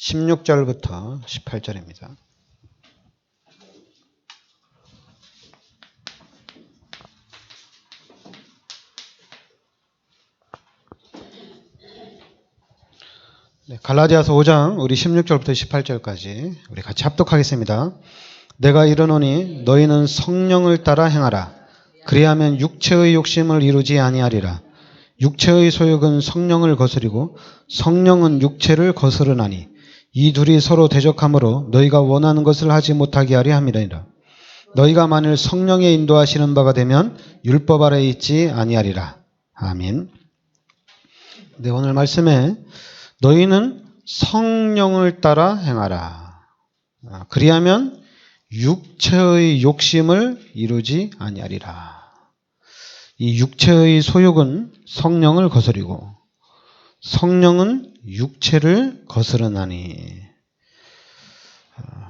16절부터 18절입니다. 네, 갈라디아서 5장 우리 16절부터 18절까지 우리 같이 합독하겠습니다. 내가 이르노니 너희는 성령을 따라 행하라. 그리하면 육체의 욕심을 이루지 아니하리라. 육체의 소욕은 성령을 거스리고 성령은 육체를 거스르나니 이 둘이 서로 대적하므로 너희가 원하는 것을 하지 못하게 하려 함이니라. 너희가 만일 성령의 인도하시는 바가 되면 율법 아래에 있지 아니하리라. 아멘. 네, 오늘 말씀에 너희는 성령을 따라 행하라. 그리하면 육체의 욕심을 이루지 아니하리라. 이 육체의 소욕은 성령을 거스리고 성령은 육체를 거스르나니.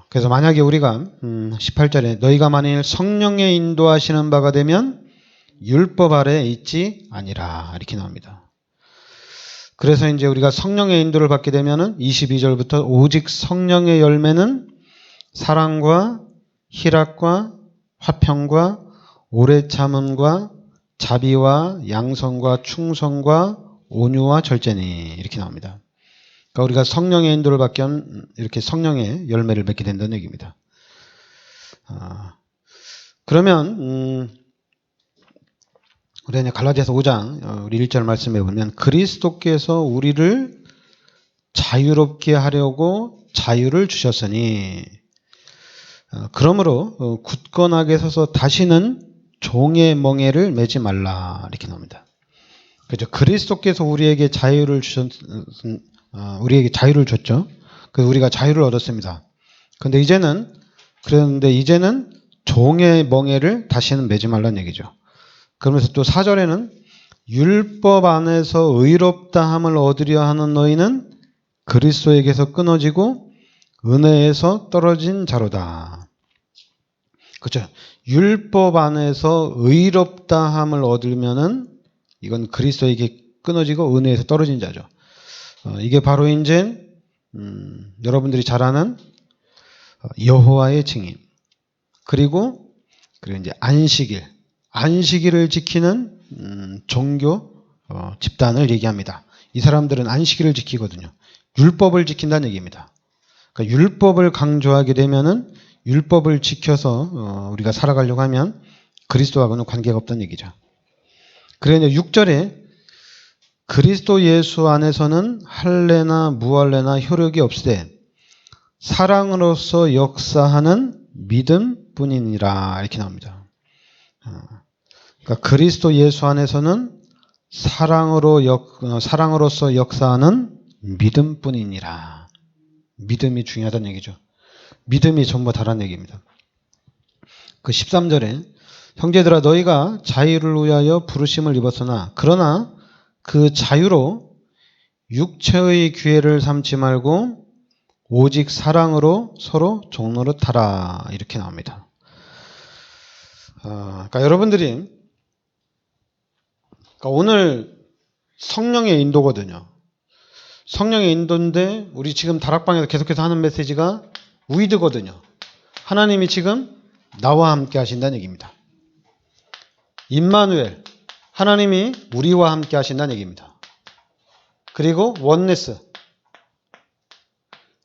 그래서 만약에 우리가 18절에 너희가 만일 성령의 인도하시는 바가 되면 율법 아래에 있지 아니라 이렇게 나옵니다. 그래서 이제 우리가 성령의 인도를 받게 되면은 22절부터 오직 성령의 열매는 사랑과 희락과 화평과 오래 참음과 자비와 양선과 충성과 온유와 절제니 이렇게 나옵니다. 그러니까 우리가 성령의 인도를 받면 이렇게 성령의 열매를 맺게 된다는 얘기입니다. 그러면 우리 갈라디아서 5장 우리 1절 말씀해 보면 그리스도께서 우리를 자유롭게 하려고 자유를 주셨으니 그러므로 굳건하게 서서 다시는 종의 멍에를 매지 말라 이렇게 나옵니다. 그렇죠. 그리스도께서 우리에게 자유를 우리에게 자유를 줬죠. 그래서 우리가 자유를 얻었습니다. 그런데 이제는 종의 멍에를 다시는 매지 말라는 얘기죠. 그러면서 또 4절에는 율법 안에서 의롭다함을 얻으려 하는 너희는 그리스도에게서 끊어지고 은혜에서 떨어진 자로다. 그렇죠. 율법 안에서 의롭다함을 얻으면은 이건 그리스도에게 끊어지고 은혜에서 떨어진 자죠. 이게 바로 이제 여러분들이 잘 아는 여호와의 증인 그리고 이제 안식일을 지키는 종교 집단을 얘기합니다. 이 사람들은 안식일을 지키거든요. 율법을 지킨다는 얘기입니다. 그러니까 율법을 강조하게 되면은 율법을 지켜서 우리가 살아가려고 하면 그리스도하고는 관계가 없다는 얘기죠. 그래서 6절에 그리스도 예수 안에서는 할례나 무할례나 효력이 없으되 사랑으로서 역사하는 믿음뿐이니라 이렇게 나옵니다. 그러니까 그리스도 예수 안에서는 사랑으로서 역사하는 믿음뿐이니라. 믿음이 중요하다는 얘기죠. 믿음이 전부 다라는 얘기입니다. 그 13절에 형제들아 너희가 자유를 위하여 부르심을 입었으나 그러나 그 자유로 육체의 기회를 삼지 말고 오직 사랑으로 서로 종노릇하라 이렇게 나옵니다. 그러니까 여러분들이 오늘 성령의 인도거든요. 성령의 인도인데 우리 지금 다락방에서 계속해서 하는 메시지가 위드거든요. 하나님이 지금 나와 함께 하신다는 얘기입니다. 임마누엘, 하나님이 우리와 함께 하신다는 얘기입니다. 그리고 원네스,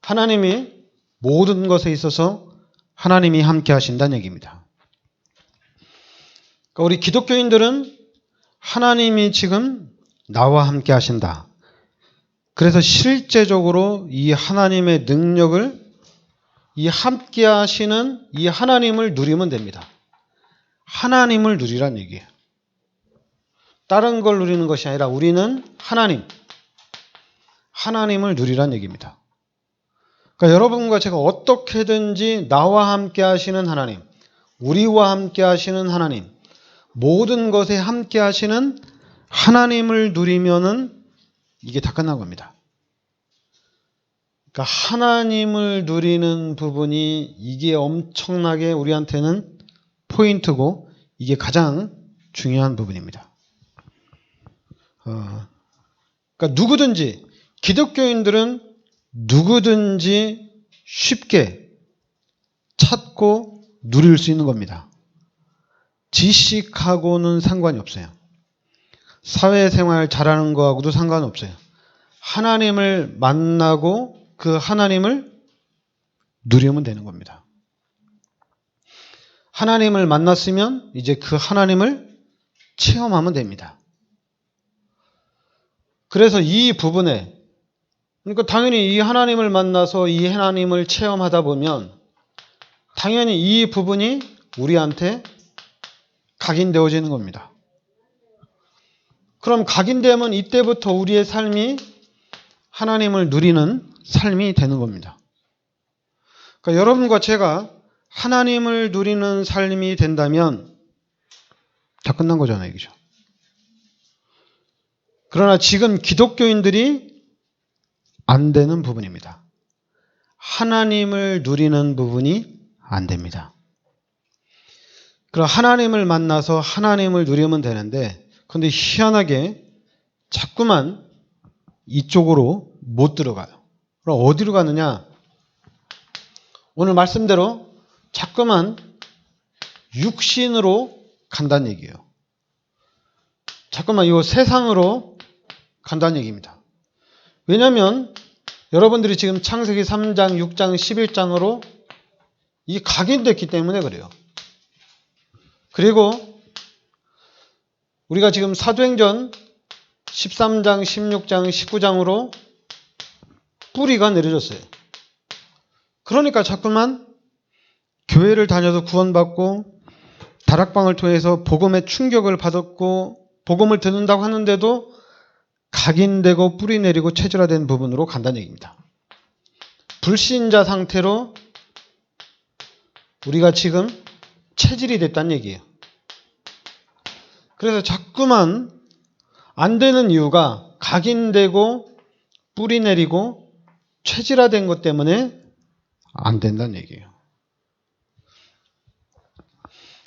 하나님이 모든 것에 있어서 하나님이 함께 하신다는 얘기입니다. 그러니까 우리 기독교인들은 하나님이 지금 나와 함께 하신다. 그래서 실제적으로 이 하나님의 능력을 이 함께 하시는 이 하나님을 누리면 됩니다. 하나님을 누리란 얘기예요. 다른 걸 누리는 것이 아니라 우리는 하나님을 누리란 얘기입니다. 그러니까 여러분과 제가 어떻게든지 나와 함께 하시는 하나님, 우리와 함께 하시는 하나님, 모든 것에 함께 하시는 하나님을 누리면은 이게 다 끝난 겁니다. 그러니까 하나님을 누리는 부분이 이게 엄청나게 우리한테는 포인트고 이게 가장 중요한 부분입니다. 그러니까 누구든지 기독교인들은 누구든지 쉽게 찾고 누릴 수 있는 겁니다. 지식하고는 상관이 없어요. 사회생활 잘하는 거하고도 상관없어요. 하나님을 만나고 그 하나님을 누리면 되는 겁니다. 하나님을 만났으면 이제 그 하나님을 체험하면 됩니다. 그래서 이 부분에, 그러니까 당연히 이 하나님을 만나서 이 하나님을 체험하다 보면 당연히 이 부분이 우리한테 각인되어지는 겁니다. 그럼 각인되면 이때부터 우리의 삶이 하나님을 누리는 삶이 되는 겁니다. 그러니까 여러분과 제가 하나님을 누리는 삶이 된다면 다 끝난 거잖아요. 그죠? 그러나 지금 기독교인들이 안 되는 부분입니다. 하나님을 누리는 부분이 안 됩니다. 그럼 하나님을 만나서 하나님을 누리면 되는데, 근데 희한하게 자꾸만 이쪽으로 못 들어가요. 그럼 어디로 가느냐? 오늘 말씀대로 자꾸만 육신으로 간다는 얘기예요. 자꾸만 이 세상으로 간다는 얘기입니다. 왜냐하면 여러분들이 지금 창세기 3장, 6장, 11장으로 이 각인됐기 때문에 그래요. 그리고 우리가 지금 사도행전 13장, 16장, 19장으로 뿌리가 내려졌어요. 그러니까 자꾸만 교회를 다녀서 구원받고 다락방을 통해서 복음의 충격을 받았고 복음을 듣는다고 하는데도 각인되고 뿌리 내리고 체질화된 부분으로 간다는 얘기입니다. 불신자 상태로 우리가 지금 체질이 됐다는 얘기예요. 그래서 자꾸만 안 되는 이유가 각인되고 뿌리 내리고 체질화된 것 때문에 안 된다는 얘기예요.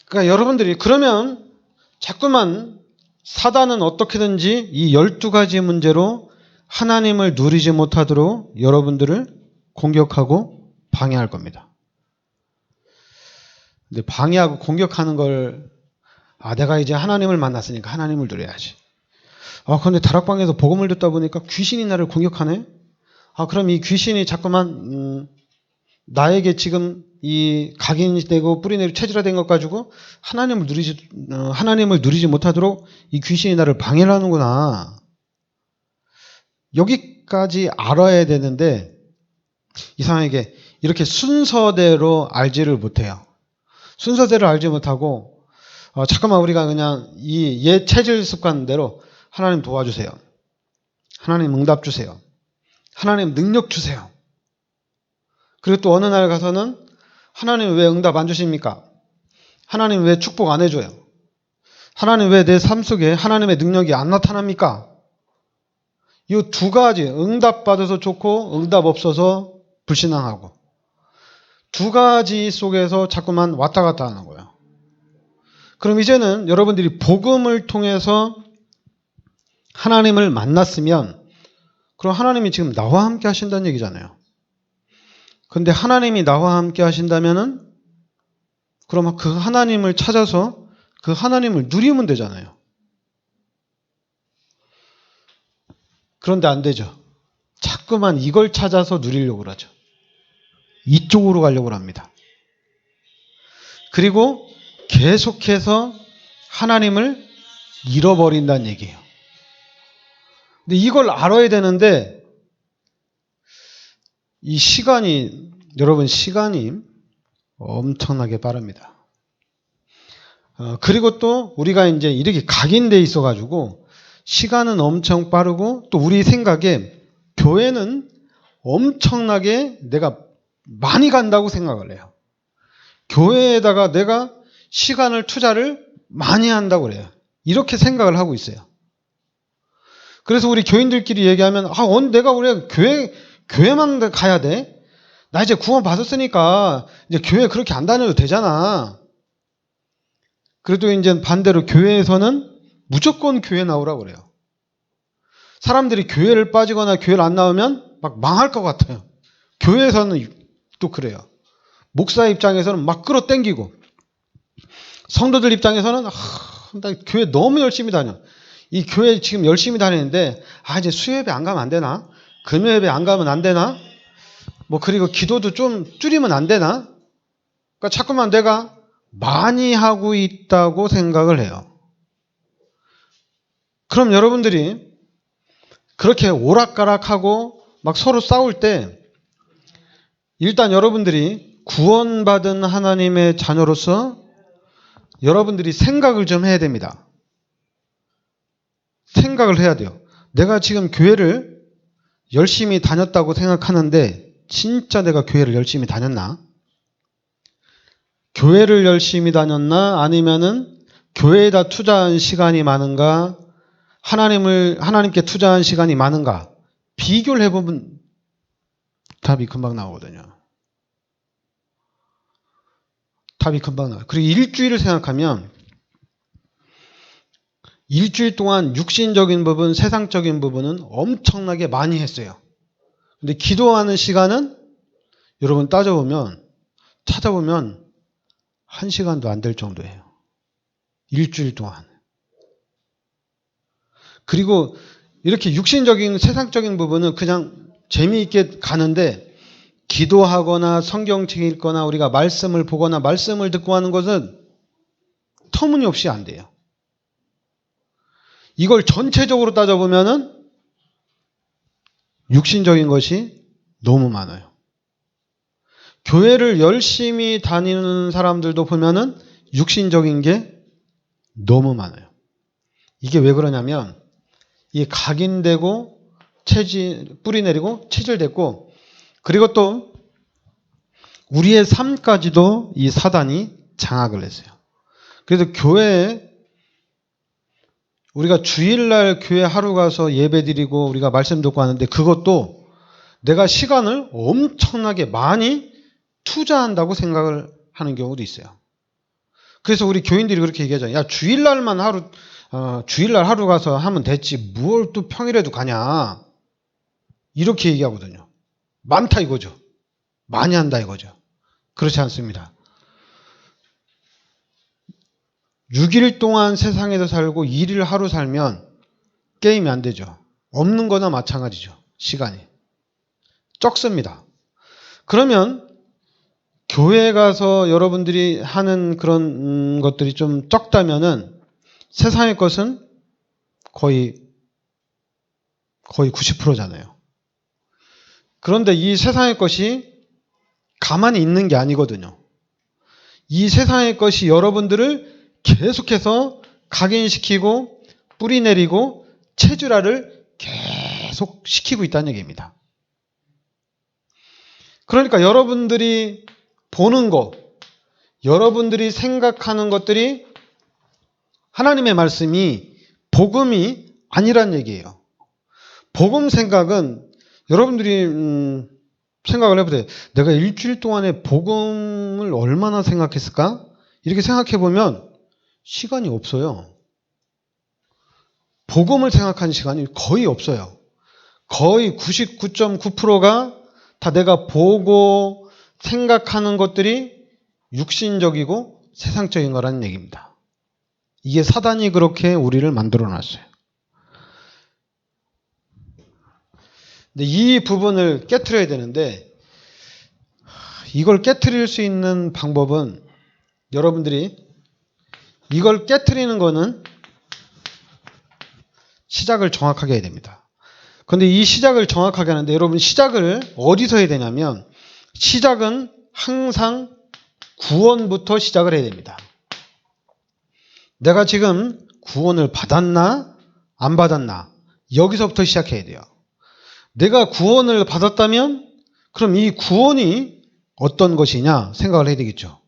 그러니까 여러분들이 그러면 자꾸만 사단은 어떻게든지 이 12가지 문제로 하나님을 누리지 못하도록 여러분들을 공격하고 방해할 겁니다. 근데 방해하고 공격하는 걸 내가 이제 하나님을 만났으니까 하나님을 누려야지. 근데 다락방에서 복음을 듣다 보니까 귀신이 나를 공격하네? 그럼 이 귀신이 자꾸만 나에게 지금 이 각인이 되고 뿌리 내리고 체질화된 것 가지고 하나님을 누리지 못하도록 이 귀신이 나를 방해를 하는구나. 여기까지 알아야 되는데 이상하게 이렇게 순서대로 알지를 못해요. 순서대로 알지 못하고 잠깐만 우리가 그냥 이 옛 체질 습관대로 하나님 도와주세요. 하나님 응답 주세요. 하나님 능력 주세요. 그리고 또 어느 날 가서는 하나님 왜 응답 안 주십니까? 하나님 왜 축복 안 해줘요? 하나님 왜 내 삶 속에 하나님의 능력이 안 나타납니까? 이 두 가지, 응답 받아서 좋고 응답 없어서 불신앙하고 두 가지 속에서 자꾸만 왔다 갔다 하는 거예요. 그럼 이제는 여러분들이 복음을 통해서 하나님을 만났으면 그럼 하나님이 지금 나와 함께 하신다는 얘기잖아요. 근데 하나님이 나와 함께 하신다면은 그럼 그 하나님을 찾아서 그 하나님을 누리면 되잖아요. 그런데 안 되죠. 자꾸만 이걸 찾아서 누리려고 그러죠. 이쪽으로 가려고 합니다. 그리고 계속해서 하나님을 잃어버린다는 얘기예요. 근데 이걸 알아야 되는데 이 시간이 여러분 시간이 엄청나게 빠릅니다. 그리고 또 우리가 이제 이렇게 각인돼 있어가지고 시간은 엄청 빠르고 또 우리 생각에 교회는 엄청나게 내가 많이 간다고 생각을 해요. 교회에다가 내가 시간을 투자를 많이 한다고 그래요. 이렇게 생각을 하고 있어요. 그래서 우리 교인들끼리 얘기하면 내가 우리 교회만 가야 돼? 나 이제 구원 받았으니까 이제 교회 그렇게 안 다녀도 되잖아. 그래도 이제 반대로 교회에서는 무조건 교회 나오라고 그래요. 사람들이 교회를 빠지거나 교회를 안 나오면 막 망할 것 같아요. 교회에서는 또 그래요. 목사 입장에서는 막 끌어당기고, 성도들 입장에서는 나 교회 너무 열심히 다녀. 이 교회 지금 열심히 다니는데 이제 수요예배 안 가면 안 되나? 금요예배 안 가면 안 되나? 그리고 기도도 좀 줄이면 안 되나? 그러니까 자꾸만 내가 많이 하고 있다고 생각을 해요. 그럼 여러분들이 그렇게 오락가락하고 막 서로 싸울 때 일단 여러분들이 구원받은 하나님의 자녀로서 여러분들이 생각을 좀 해야 됩니다. 생각을 해야 돼요. 내가 지금 교회를 열심히 다녔다고 생각하는데 진짜 내가 교회를 열심히 다녔나? 교회를 열심히 다녔나? 아니면은 교회에다 투자한 시간이 많은가? 하나님께 투자한 시간이 많은가? 비교를 해보면 답이 금방 나오거든요. 답이 금방 나와요. 그리고 일주일을 생각하면 일주일 동안 육신적인 부분, 세상적인 부분은 엄청나게 많이 했어요. 근데 기도하는 시간은 여러분 찾아보면 1시간도 안 될 정도예요. 일주일 동안. 그리고 이렇게 육신적인 세상적인 부분은 그냥 재미있게 가는데 기도하거나 성경책 읽거나 우리가 말씀을 보거나 말씀을 듣고 하는 것은 터무니없이 안 돼요. 이걸 전체적으로 따져보면은 육신적인 것이 너무 많아요. 교회를 열심히 다니는 사람들도 보면은 육신적인 게 너무 많아요. 이게 왜 그러냐면 이게 각인되고 뿌리 내리고 체질됐고 그리고 또 우리의 삶까지도 이 사단이 장악을 했어요. 그래서 교회에 우리가 주일날 교회 하루 가서 예배 드리고 우리가 말씀 듣고 하는데 그것도 내가 시간을 엄청나게 많이 투자한다고 생각을 하는 경우도 있어요. 그래서 우리 교인들이 그렇게 얘기하잖아요. 야, 주일날 하루 가서 하면 됐지. 뭘 또 평일에도 가냐. 이렇게 얘기하거든요. 많다 이거죠. 많이 한다 이거죠. 그렇지 않습니다. 6일 동안 세상에서 살고 1일 하루 살면 게임이 안 되죠. 없는 거나 마찬가지죠. 시간이. 적습니다. 그러면 교회 가서 여러분들이 하는 그런 것들이 좀 적다면은 세상의 것은 거의 90%잖아요. 그런데 이 세상의 것이 가만히 있는 게 아니거든요. 이 세상의 것이 여러분들을 계속해서 각인시키고 뿌리 내리고 체질화를 계속 시키고 있다는 얘기입니다. 그러니까 여러분들이 보는 것, 여러분들이 생각하는 것들이 하나님의 말씀이 복음이 아니란 얘기예요. 복음 생각은 여러분들이 생각을 해보세요. 내가 일주일 동안에 복음을 얼마나 생각했을까? 이렇게 생각해 보면 시간이 없어요. 복음을 생각하는 시간이 거의 없어요. 거의 99.9%가 다 내가 보고 생각하는 것들이 육신적이고 세상적인 거라는 얘기입니다. 이게 사단이 그렇게 우리를 만들어 놨어요. 근데 이 부분을 깨트려야 되는데 이걸 깨트릴 수 있는 방법은 여러분들이 이걸 깨트리는 거는 시작을 정확하게 해야 됩니다. 그런데 이 시작을 정확하게 하는데 여러분 시작을 어디서 해야 되냐면 시작은 항상 구원부터 시작을 해야 됩니다. 내가 지금 구원을 받았나 안 받았나 여기서부터 시작해야 돼요. 내가 구원을 받았다면 그럼 이 구원이 어떤 것이냐 생각을 해야 되겠죠.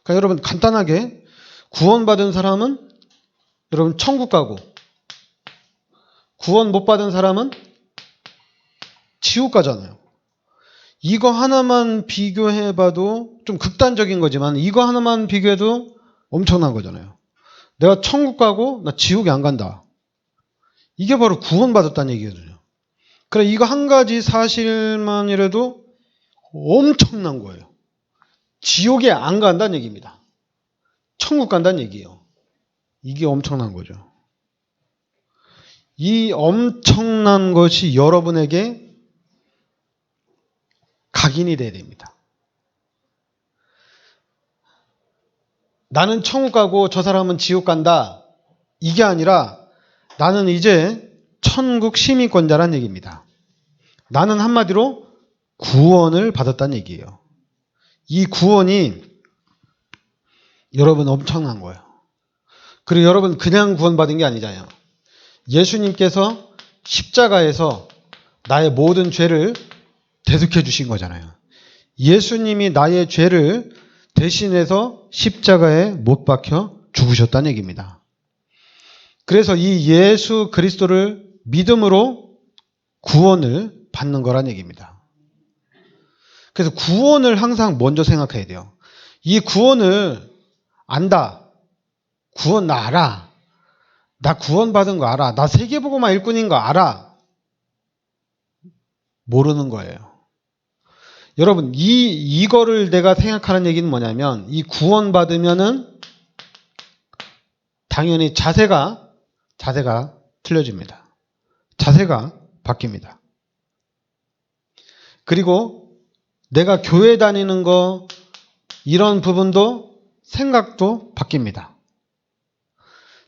그러니까 여러분 간단하게 구원받은 사람은 여러분 천국 가고 구원 못 받은 사람은 지옥 가잖아요. 이거 하나만 비교해봐도 좀 극단적인 거지만 이거 하나만 비교해도 엄청난 거잖아요. 내가 천국 가고 나 지옥에 안 간다. 이게 바로 구원받았다는 얘기거든요. 그래, 이거 한 가지 사실만이라도 엄청난 거예요. 지옥에 안 간다는 얘기입니다. 천국 간다는 얘기예요. 이게 엄청난 거죠. 이 엄청난 것이 여러분에게 각인이 돼야 됩니다. 나는 천국 가고 저 사람은 지옥 간다. 이게 아니라 나는 이제 천국 시민권자란 얘기입니다. 나는 한마디로 구원을 받았다는 얘기예요. 이 구원이 여러분 엄청난 거예요. 그리고 여러분 그냥 구원받은 게 아니잖아요. 예수님께서 십자가에서 나의 모든 죄를 대속해 주신 거잖아요. 예수님이 나의 죄를 대신해서 십자가에 못 박혀 죽으셨다는 얘기입니다. 그래서 이 예수 그리스도를 믿음으로 구원을 받는 거란 얘기입니다. 그래서 구원을 항상 먼저 생각해야 돼요. 이 구원을 안다. 구원 나 알아. 나 구원받은 거 알아. 나 세계복음화 일꾼인 거 알아. 모르는 거예요. 여러분, 이거를 내가 생각하는 얘기는 뭐냐면, 이 구원받으면은 당연히 자세가 틀려집니다. 자세가 바뀝니다. 그리고 내가 교회 다니는 거, 이런 부분도 생각도 바뀝니다.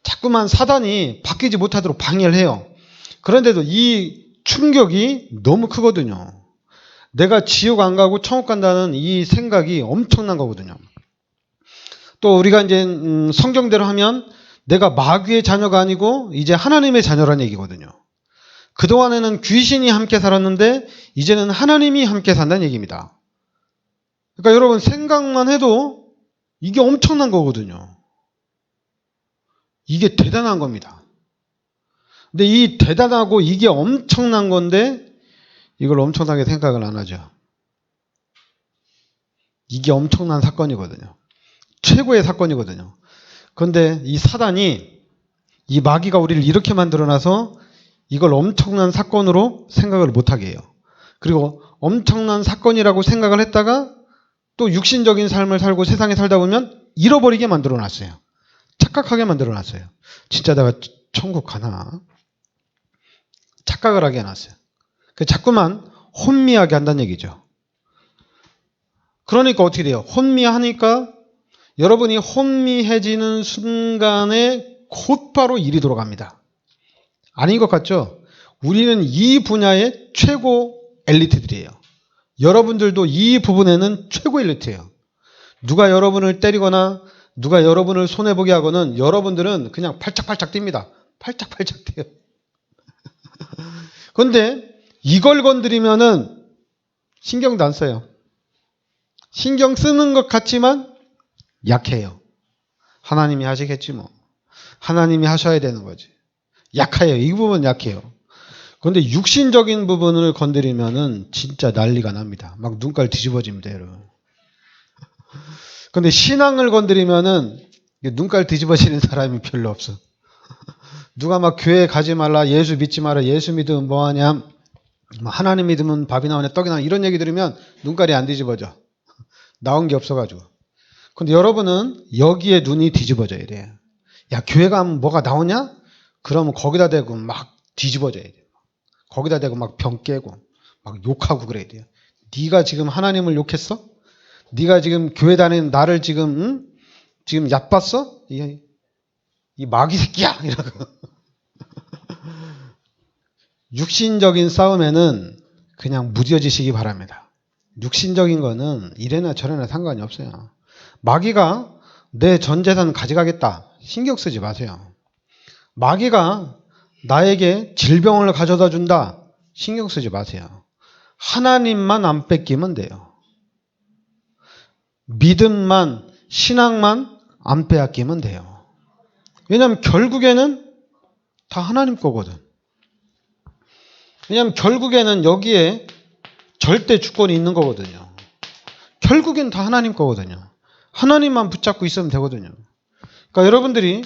자꾸만 사단이 바뀌지 못하도록 방해를 해요. 그런데도 이 충격이 너무 크거든요. 내가 지옥 안 가고 천국 간다는 이 생각이 엄청난 거거든요. 또 우리가 이제 성경대로 하면 내가 마귀의 자녀가 아니고 이제 하나님의 자녀라는 얘기거든요. 그동안에는 귀신이 함께 살았는데 이제는 하나님이 함께 산다는 얘기입니다. 그러니까 여러분 생각만 해도 이게 엄청난 거거든요. 이게 대단한 겁니다. 근데 이 대단하고 이게 엄청난 건데 이걸 엄청나게 생각을 안 하죠. 이게 엄청난 사건이거든요. 최고의 사건이거든요. 그런데 이 사단이, 이 마귀가 우리를 이렇게 만들어놔서 이걸 엄청난 사건으로 생각을 못하게 해요. 그리고 엄청난 사건이라고 생각을 했다가 또 육신적인 삶을 살고 세상에 살다 보면 잃어버리게 만들어놨어요. 착각하게 만들어놨어요. 진짜 내가 천국 가나? 착각을 하게 해놨어요. 자꾸만 혼미하게 한다는 얘기죠. 그러니까 어떻게 돼요? 혼미하니까 여러분이 혼미해지는 순간에 곧바로 일이 돌아갑니다. 아닌 것 같죠? 우리는 이 분야의 최고 엘리트들이에요. 여러분들도 이 부분에는 최고 엘리트예요. 누가 여러분을 때리거나 누가 여러분을 손해보게 하고는 여러분들은 그냥 팔짝팔짝 뜁니다. 팔짝팔짝 뛰어요. 그런데 이걸 건드리면은 신경도 안 써요. 신경 쓰는 것 같지만 약해요. 하나님이 하시겠지 뭐. 하나님이 하셔야 되는 거지. 약해요. 이 부분 약해요. 그런데 육신적인 부분을 건드리면은 진짜 난리가 납니다. 막 눈깔 뒤집어집니다, 여러분. 그런데 신앙을 건드리면은 눈깔 뒤집어지는 사람이 별로 없어. 누가 막 교회 가지 말라, 예수 믿지 마라, 예수 믿으면 뭐하냐, 하나님 믿으면 밥이 나오냐, 떡이 나오냐, 이런 얘기 들으면 눈깔이 안 뒤집어져. 나온 게 없어가지고. 근데 여러분은 여기에 눈이 뒤집어져야 돼요. 야, 교회 가면 뭐가 나오냐? 그러면 거기다 대고 막 뒤집어져야 돼요. 거기다 대고 막 병 깨고 막 욕하고 그래야 돼요. 네가 지금 하나님을 욕했어? 네가 지금 교회 다니는 나를 지금 지금 얕봤어? 이 마귀 새끼야! 이러고. 육신적인 싸움에는 그냥 무뎌지시기 바랍니다. 육신적인 거는 이래나 저래나 상관이 없어요. 마귀가 내 전 재산 가져가겠다. 신경 쓰지 마세요. 마귀가 나에게 질병을 가져다 준다. 신경 쓰지 마세요. 하나님만 안 뺏기면 돼요. 믿음만, 신앙만 안 빼앗기면 돼요. 왜냐하면 결국에는 다 하나님 거거든. 왜냐하면 결국에는 여기에 절대 주권이 있는 거거든요. 결국엔 다 하나님 거거든요. 하나님만 붙잡고 있으면 되거든요. 그러니까 여러분들이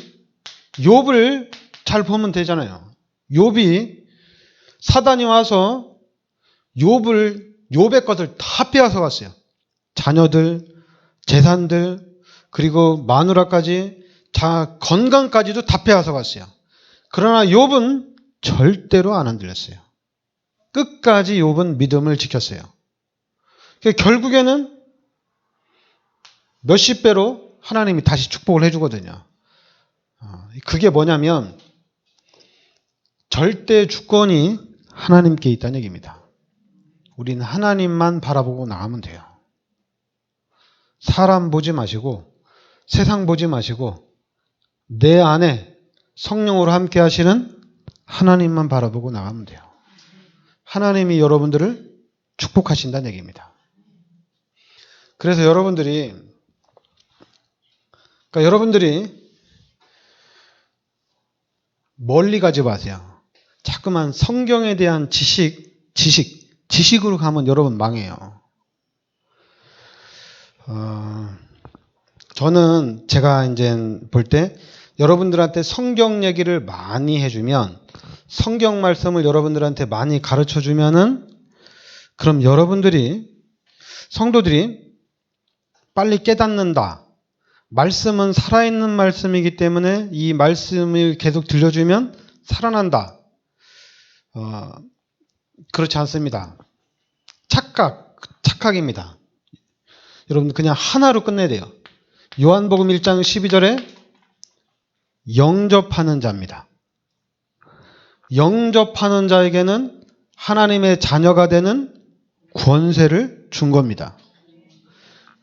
욥을 잘 보면 되잖아요. 욥이 사단이 와서 욥의 것을 다 빼앗아 갔어요. 자녀들, 재산들, 그리고 마누라까지, 건강까지도 다 빼앗아 갔어요. 그러나 욥은 절대로 안 흔들렸어요. 끝까지 욥은 믿음을 지켰어요. 결국에는 몇십 배로 하나님이 다시 축복을 해주거든요. 그게 뭐냐면 절대 주권이 하나님께 있다는 얘기입니다. 우리는 하나님만 바라보고 나가면 돼요. 사람 보지 마시고 세상 보지 마시고 내 안에 성령으로 함께 하시는 하나님만 바라보고 나가면 돼요. 하나님이 여러분들을 축복하신다는 얘기입니다. 그래서 여러분들이 멀리 가지 마세요. 자꾸만 성경에 대한 지식으로 가면 여러분 망해요. 저는 제가 이제 볼 때 여러분들한테 성경 얘기를 많이 해주면, 성경 말씀을 여러분들한테 많이 가르쳐 주면은, 그럼 성도들이 빨리 깨닫는다. 말씀은 살아있는 말씀이기 때문에 이 말씀을 계속 들려주면 살아난다. 그렇지 않습니다. 착각입니다. 여러분 그냥 하나로 끝내야 돼요. 요한복음 1장 12절에 영접하는 자입니다. 영접하는 자에게는 하나님의 자녀가 되는 권세를 준 겁니다.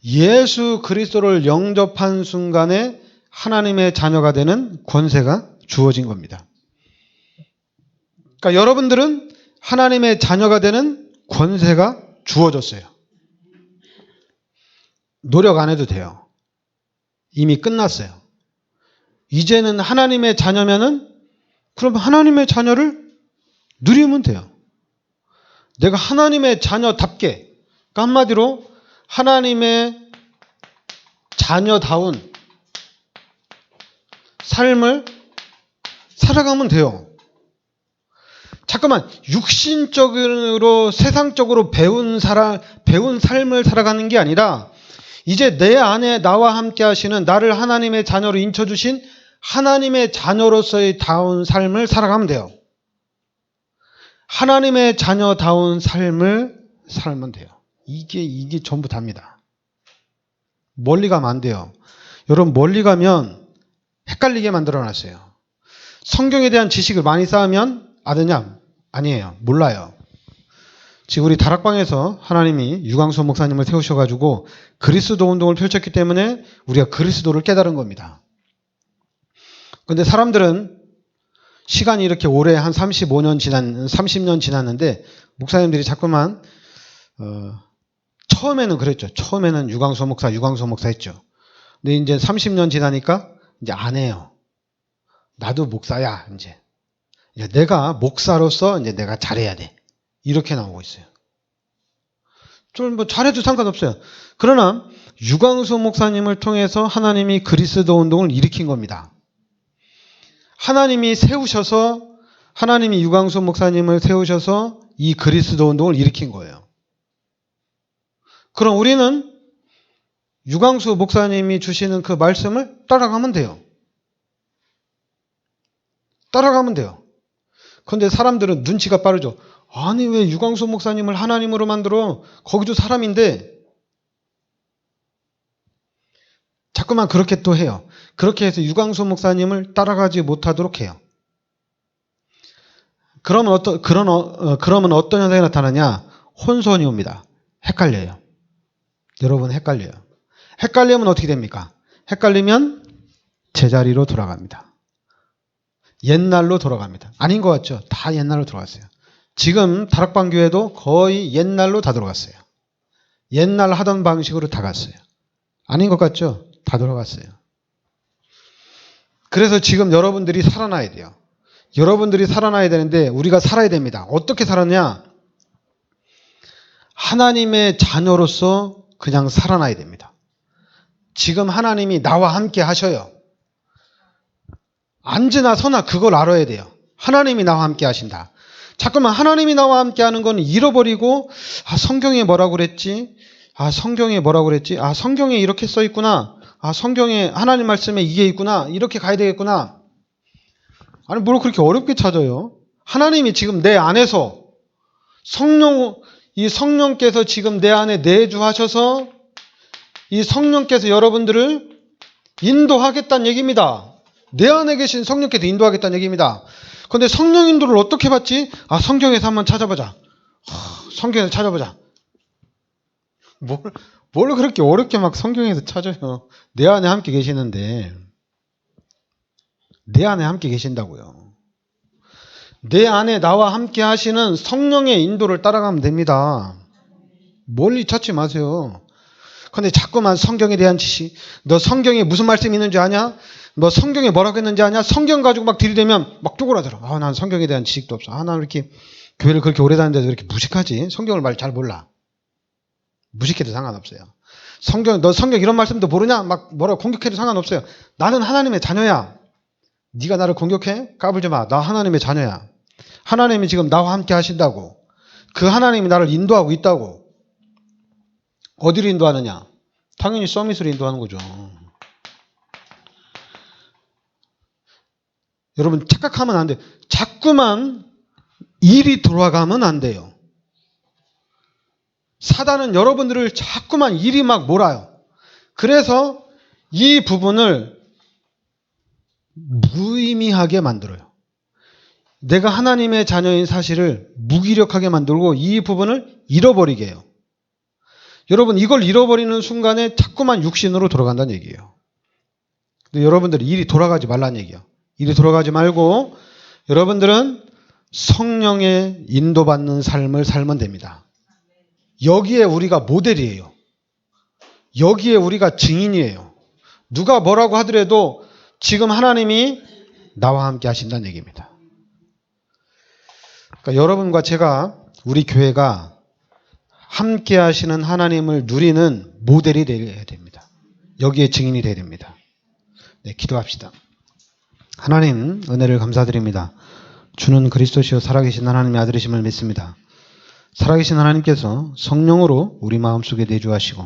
예수 그리스도를 영접한 순간에 하나님의 자녀가 되는 권세가 주어진 겁니다. 그러니까 여러분들은 하나님의 자녀가 되는 권세가 주어졌어요. 노력 안 해도 돼요. 이미 끝났어요. 이제는 하나님의 자녀면은 그럼 하나님의 자녀를 누리면 돼요. 내가 하나님의 자녀답게, 그러니까 한마디로 하나님의 자녀다운 삶을 살아가면 돼요. 잠깐만, 육신적으로 세상적으로 배운 삶을 살아가는 게 아니라 이제 내 안에 나와 함께 하시는, 나를 하나님의 자녀로 인쳐주신 하나님의 자녀로서의 다운 삶을 살아가면 돼요. 하나님의 자녀다운 삶을 살면 돼요. 이게 전부 답니다. 멀리 가면 안 돼요. 여러분 멀리 가면 헷갈리게 만들어놨어요. 성경에 대한 지식을 많이 쌓으면 아느냐? 아니에요. 몰라요. 지금 우리 다락방에서 하나님이 유광수 목사님을 세우셔가지고 그리스도 운동을 펼쳤기 때문에 우리가 그리스도를 깨달은 겁니다. 그런데 사람들은 시간이 이렇게 오래 한 30년 지났는데 목사님들이 자꾸만 처음에는 그랬죠. 처음에는 유광수 목사 했죠. 근데 이제 30년 지나니까 이제 안 해요. 나도 목사야, 이제 내가 목사로서 이제 내가 잘해야 돼. 이렇게 나오고 있어요. 좀 뭐 잘해도 상관없어요. 그러나 유광수 목사님을 통해서 하나님이 그리스도 운동을 일으킨 겁니다. 하나님이 유광수 목사님을 세우셔서 이 그리스도 운동을 일으킨 거예요. 그럼 우리는 유광수 목사님이 주시는 그 말씀을 따라가면 돼요. 그런데 사람들은 눈치가 빠르죠. 아니 왜 유광수 목사님을 하나님으로 만들어? 거기도 사람인데. 자꾸만 그렇게 또 해요. 그렇게 해서 유광수 목사님을 따라가지 못하도록 해요. 그러면 어떤 현상이 나타나냐? 혼선이 옵니다. 헷갈려요. 여러분 헷갈려요. 헷갈리면 어떻게 됩니까? 헷갈리면 제자리로 돌아갑니다. 옛날로 돌아갑니다. 아닌 것 같죠? 다 옛날로 돌아갔어요. 지금 다락방 교회도 거의 옛날로 다 돌아갔어요. 옛날 하던 방식으로 다 갔어요. 아닌 것 같죠? 다 돌아갔어요. 그래서 지금 여러분들이 살아나야 돼요. 여러분들이 살아나야 되는데 우리가 살아야 됩니다. 어떻게 살았냐? 하나님의 자녀로서 그냥 살아나야 됩니다. 지금 하나님이 나와 함께 하셔요. 앉으나 서나 그걸 알아야 돼요. 하나님이 나와 함께 하신다. 자꾸만 하나님이 나와 함께 하는 건 잃어버리고, 성경에 뭐라고 그랬지? 성경에 뭐라고 그랬지? 성경에 이렇게 써 있구나. 성경에 하나님 말씀에 이게 있구나. 이렇게 가야 되겠구나. 아니, 뭘 그렇게 어렵게 찾아요? 하나님이 지금 내 안에서 이 성령께서 지금 내 안에 내주하셔서 이 성령께서 여러분들을 인도하겠다는 얘기입니다. 내 안에 계신 성령께서 인도하겠다는 얘기입니다. 그런데 성령 인도를 어떻게 받지? 성경에서 한번 찾아보자. 성경에서 찾아보자. 뭘 그렇게 어렵게 막 성경에서 찾아요. 내 안에 함께 계시는데. 내 안에 함께 계신다고요. 내 안에 나와 함께 하시는 성령의 인도를 따라가면 됩니다. 멀리 찾지 마세요. 근데 자꾸만 성경에 대한 지식, 너 성경에 무슨 말씀이 있는지 아냐? 너 성경에 뭐라고 했는지 아냐? 성경 가지고 막 들이대면 막 쪼그라들어. 난 성경에 대한 지식도 없어. 난 왜 이렇게 교회를 그렇게 오래 다니는데도 이렇게 무식하지? 성경을 말 잘 몰라. 무식해도 상관없어요. 너 성경 이런 말씀도 모르냐? 막 뭐라고 공격해도 상관없어요. 나는 하나님의 자녀야. 네가 나를 공격해? 까불지 마. 나 하나님의 자녀야. 하나님이 지금 나와 함께 하신다고. 그 하나님이 나를 인도하고 있다고. 어디로 인도하느냐? 당연히 서밋으로 인도하는 거죠. 여러분 착각하면 안 돼요. 자꾸만 일이 돌아가면 안 돼요. 사단은 여러분들을 자꾸만 일이 막 몰아요. 그래서 이 부분을 무의미하게 만들어요. 내가 하나님의 자녀인 사실을 무기력하게 만들고 이 부분을 잃어버리게 해요. 여러분 이걸 잃어버리는 순간에 자꾸만 육신으로 돌아간다는 얘기예요. 근데 여러분들이 일이 돌아가지 말라는 얘기예요. 일이 돌아가지 말고 여러분들은 성령의 인도받는 삶을 살면 됩니다. 여기에 우리가 모델이에요. 여기에 우리가 증인이에요. 누가 뭐라고 하더라도 지금 하나님이 나와 함께 하신다는 얘기입니다. 그러니까 여러분과 제가 우리 교회가 함께 하시는 하나님을 누리는 모델이 되어야 됩니다. 여기에 증인이 되어야 됩니다. 네, 기도합시다. 하나님 은혜를 감사드립니다. 주는 그리스도시요 살아계신 하나님의 아들이심을 믿습니다. 살아계신 하나님께서 성령으로 우리 마음속에 내주하시고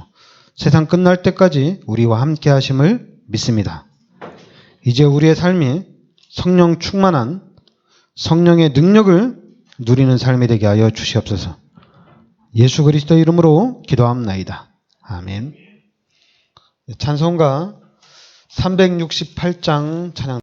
세상 끝날 때까지 우리와 함께 하심을 믿습니다. 이제 우리의 삶이 성령 충만한 성령의 능력을 누리는 삶이 되게 하여 주시옵소서. 예수 그리스도 이름으로 기도합나이다. 아멘. 찬송가 368장 찬양